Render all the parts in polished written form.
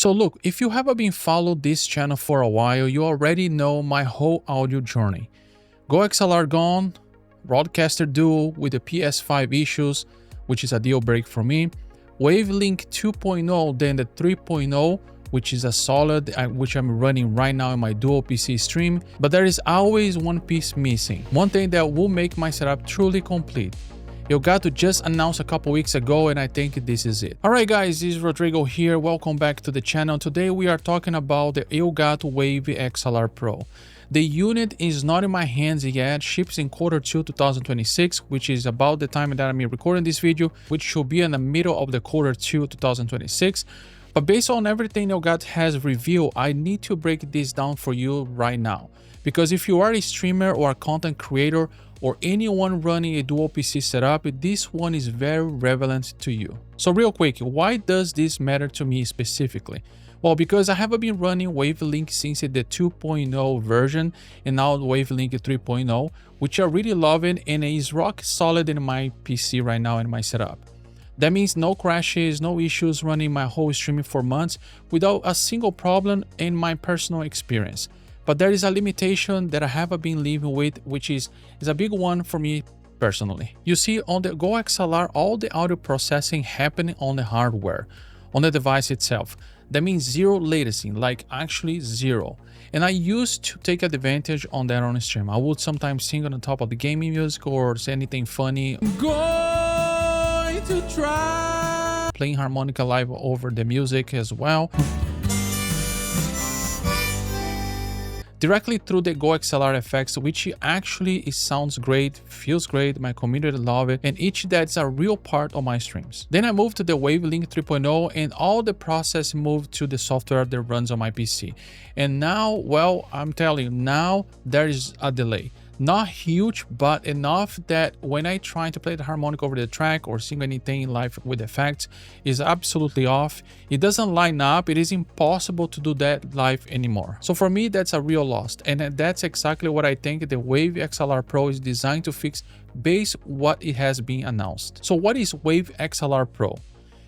So look, if you haven't been following this channel for a while, you already know my whole audio journey. GoXLR gone, Broadcaster Duo with the PS5 issues, which is a deal break for me. Wave Link 2.0, then the 3.0, which is a solid, which I'm running right now in my dual PC stream. But there is always one piece missing, one thing that will make my setup truly complete. Elgato just announced a couple weeks ago, and I think this is it. Alright guys, this is Rodrigo here. Welcome back to the channel. Today we are talking about the Elgato Wave XLR Pro. The unit is not in my hands yet, ships in Q2 2026, which is about the time that I'm recording this video, which should be in the middle of the Q2 2026. But based on everything Elgato has revealed, I need to break this down for you right now. Because if you are a streamer or a content creator or anyone running a dual PC setup, this one is very relevant to you. So real quick, why does this matter to me specifically? Well, because I have been running Wave Link since the 2.0 version and now Wave Link 3.0, which I really love it and is rock solid in my PC right now in my setup. That means no crashes, no issues running my whole streaming for months without a single problem in my personal experience. But there is a limitation that I have been living with, which is a big one for me personally. You see, on the GoXLR, all the audio processing happening on the hardware, on the device itself. That means zero latency, like actually zero. And I used to take advantage on that on stream. I would sometimes sing on the top of the gaming music or say anything funny. I'm going to try playing harmonica live over the music as well. Directly through the GoXLR effects, which actually sounds great, feels great, my community love it, and each that's a real part of my streams. Then I moved to the Wave Link 3.0 and all the process moved to the software that runs on my PC. And now, well, I'm telling you, now there is a delay. Not huge, but enough that when I try to play the harmonica over the track or sing anything live with effects, is absolutely off. It doesn't line up. It is impossible to do that live anymore. So for me, that's a real loss. And that's exactly what I think the Wave XLR Pro is designed to fix based what it has been announced. So what is Wave XLR Pro?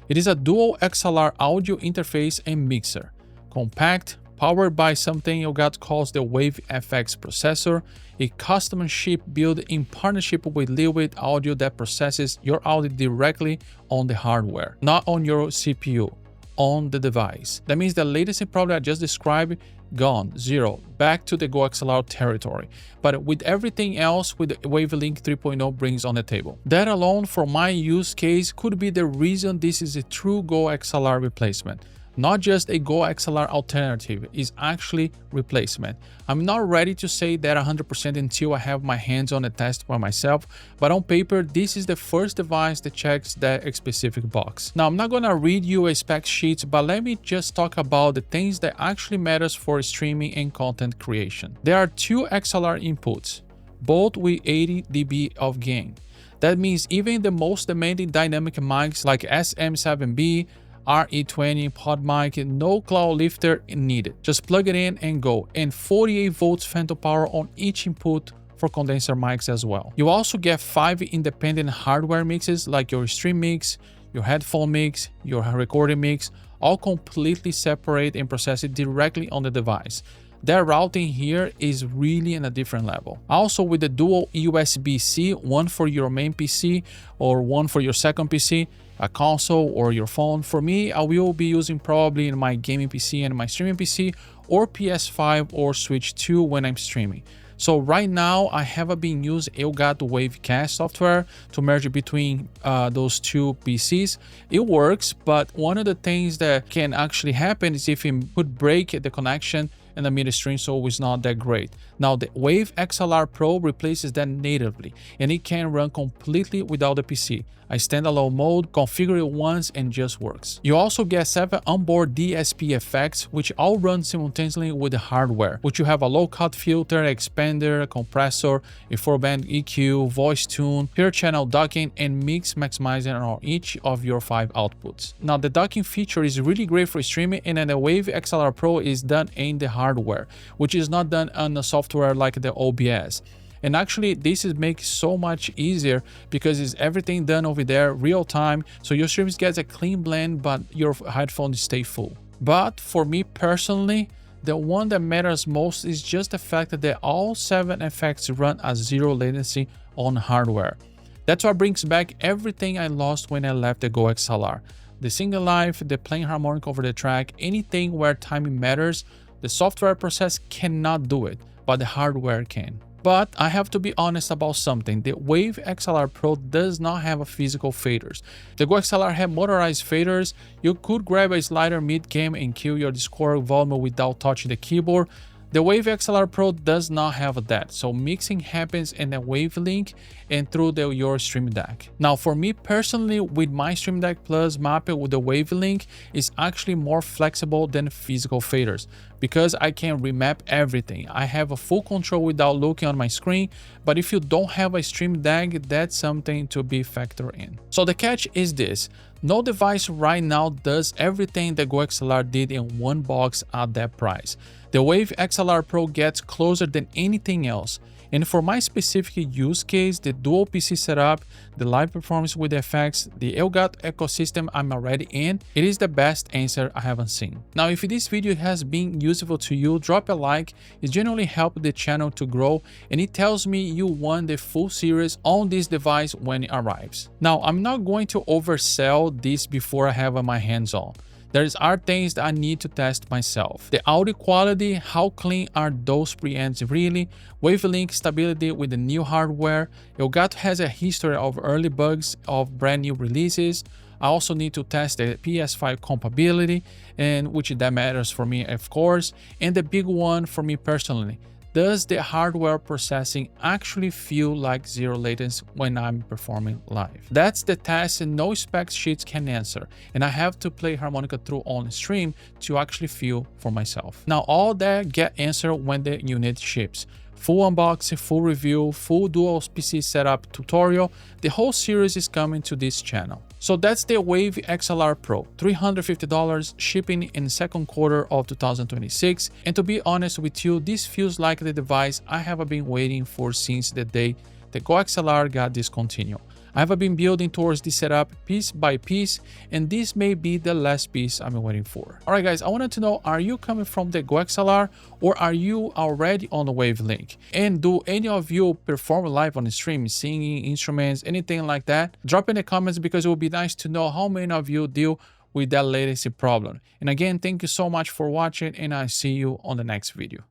It is a dual XLR audio interface and mixer. Compact, powered by something Elgato calls the Wave FX processor, a custom chip built in partnership with Liquid Audio that processes your audio directly on the hardware, not on your CPU, on the device. That means the latency problem I just described, gone, zero, back to the GoXLR territory. But with everything else with the Wave Link 3.0 brings on the table. That alone for my use case could be the reason this is a true GoXLR replacement. Not just a GoXLR alternative, is actually replacement. I'm not ready to say that 100% until I have my hands on the test by myself, but on paper, this is the first device that checks that specific box. Now, I'm not gonna read you a spec sheet, but let me just talk about the things that actually matters for streaming and content creation. There are two XLR inputs, both with 80 dB of gain. That means even the most demanding dynamic mics like SM7B, RE20 pod mic, no cloud lifter needed. Just plug it in and go. And 48 volts phantom power on each input for condenser mics as well. You also get 5 independent hardware mixes like your stream mix, your headphone mix, your recording mix, all completely separate and processed directly on the device. That routing here is really in a different level. Also with the dual USB-C, one for your main PC or one for your second PC, a console or your phone. For me, I will be using probably in my gaming PC and my streaming PC or PS5 or Switch 2 when I'm streaming. So right now I have been using Elgato Wavecast software to merge between those two PCs. It works, but one of the things that can actually happen is if it could break the connection and the mid stream, so it's not that great. Now the Wave XLR Pro replaces that natively and it can run completely without the PC. a standalone mode, configure it once and just works. You also get 7 onboard DSP effects, which all run simultaneously with the hardware, which you have a low-cut filter, expander, a compressor, a 4-band EQ, voice tune, pure channel docking, and mix maximizing on each of your 5 outputs. Now, the docking feature is really great for streaming, and then the Wave XLR Pro is done in the hardware, which is not done on the software like the OBS. And actually, this makes so much easier because it's everything done over there real time, so your streams get a clean blend, but your headphones stay full. But for me personally, the one that matters most is just the fact that all 7 effects run at 0 latency on hardware. That's what brings back everything I lost when I left the GoXLR. The single life, the playing harmonic over the track, anything where timing matters, the software process cannot do it, but the hardware can. But I have to be honest about something. The Wave XLR Pro does not have a physical faders. The GoXLR have motorized faders. You could grab a slider mid-game and kill your Discord volume without touching the keyboard. The Wave XLR Pro does not have that, so mixing happens in the Wave Link and through your Stream Deck. Now, for me personally, with my Stream Deck Plus mapped with the Wave Link, is actually more flexible than physical faders because I can remap everything. I have a full control without looking on my screen, but if you don't have a Stream Deck, that's something to be factored in. So the catch is this. No device right now does everything the GoXLR did in one box at that price. The Wave XLR Pro gets closer than anything else. And for my specific use case, the dual PC setup, the live performance with the effects, the Elgato ecosystem I'm already in, it is the best answer I haven't seen. Now, if this video has been useful to you, drop a like. It generally helps the channel to grow and it tells me you want the full series on this device when it arrives. Now, I'm not going to oversell this before I have my hands on. There are things that I need to test myself. The audio quality, how clean are those preamps really? Wave Link stability with the new hardware. Elgato has a history of early bugs of brand new releases. I also need to test the PS5 compatibility, and which that matters for me, of course. And the big one for me personally, does the hardware processing actually feel like 0 latency when I'm performing live? That's the test and no spec sheets can answer. And I have to play harmonica through on stream to actually feel for myself. Now all that get answered when the unit ships. Full unboxing, full review, full dual PC setup tutorial. The whole series is coming to this channel. So that's the Wave XLR Pro, $350, shipping in second quarter of 2026. And to be honest with you, this feels like the device I have been waiting for since the day the GoXLR got discontinued. I have been building towards this setup piece by piece, and this may be the last piece I'm waiting for. Alright guys, I wanted to know, are you coming from the GoXLR or are you already on the Wave Link? And do any of you perform live on the stream, singing, instruments, anything like that? Drop in the comments because it would be nice to know how many of you deal with that latency problem. And again, thank you so much for watching and I'll see you on the next video.